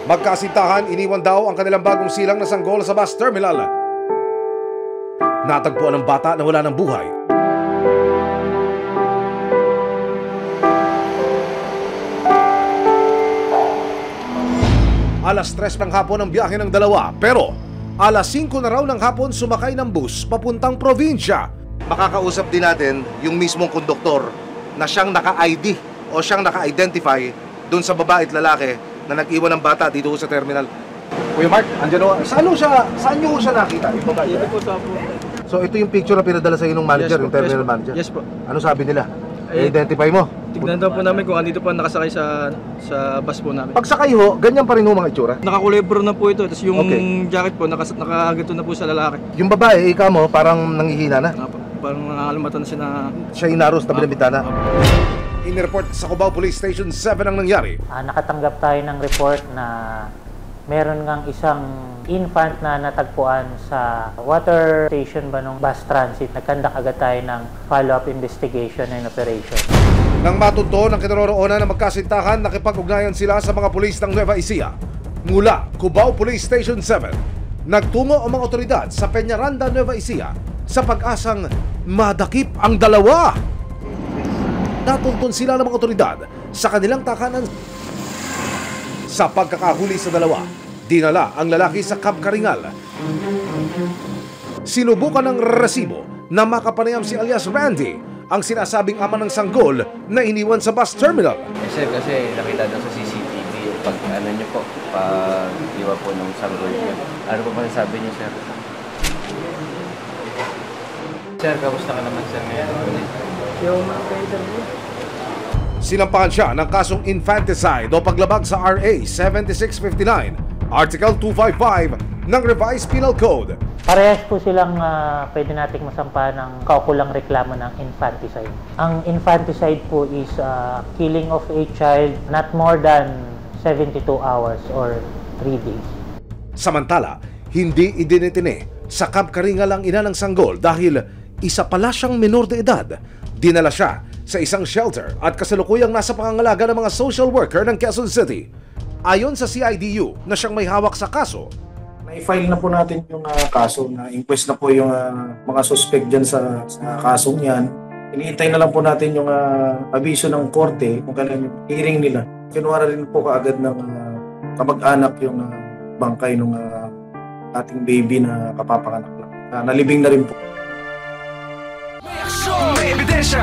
Magkasintahan, iniwan daw ang kanilang bagong silang na sanggol sa bus terminal. Natagpuan ng bata na wala ng buhay. Alas 3 ng hapon ang biyahe ng dalawa, pero alas 5 na raw ng hapon sumakay ng bus papuntang probinsya. Makakausap din natin yung mismong konduktor na siyang naka-ID o siyang naka-identify doon sa babae at lalaki na nag-iwan ng bata dito sa terminal. Kuya Mark, andyan o. Saan nyo siya nakita? Dito po sa po. So ito yung picture na pinadala sa inyo ng manager, yung terminal manager? Yes po. Ano sabi nila? I-identify mo? Tignan daw po namin kung andito po nakasakay sa bus po namin. Pagsakay ho, ganyan pa rin ho mga itsura? Nakakulay brown na po ito, tapos yung jacket po nakagato na po sa lalaki. Yung babae, ikaw mo, parang nangihina na? Parang nangangalamatan na siya na... Siya inaros tabi ng bitana? Inireport sa Cubao Police Station 7 ang nangyari. Nakatanggap tayo ng report na meron ngang isang infant na natagpuan sa water station ba nung bus transit. Nagkandak agad tayo ng follow-up investigation and operation. Nang matunto ng kinaroroonan na magkasintahan, nakipag-ugnayan sila sa mga pulis ng Nueva Ecija. Mula Cubao Police Station 7, nagtungo ang mga otoridad sa Peñaranda, Nueva Ecija sa pag-asang madakip ang dalawa. Natuntun sila ng mga otoridad sa kanilang takanan. Sa pagkakahuli sa dalawa, dinala ang lalaki sa Cab Karingal. Sinubukan ng resibo na makapanayam si alias Randy, ang sinasabing ama ng sanggol na iniwan sa bus terminal. Sir, kasi nakita daw sa CCTV yung pag niyo po, pag iwa po ng sanggol niyo. Ano po ba sabi niyo, sir? Sir, kamusta ka naman, sir, ngayon? Sinampahan siya ng kasong infanticide o paglabag sa RA 7659, Article 255 ng Revised Penal Code. Parehas po silang pwede nating masampahan ng kaukulang reklamo ng infanticide. Ang infanticide po is killing of a child not more than 72 hours or 3 days. Samantala, hindi idinitine sa Cab Karingal ang ina ng sanggol dahil isa pala siyang menor de edad. Dinala siya sa isang shelter at kasalukuyang nasa pangangalaga ng mga social worker ng Quezon City. Ayon sa CIDU na siyang may hawak sa kaso, na-file na po natin yung kaso, na inquest na po yung mga suspect dyan sa kasong yan. Iniintay na lang po natin yung abiso ng korte kung kailan yung hearing nila. Kinuha rin po kaagad ng kamag-anak yung bangkay ng ating baby na kapapanganak lang. Nalibing na rin po. May ebidensya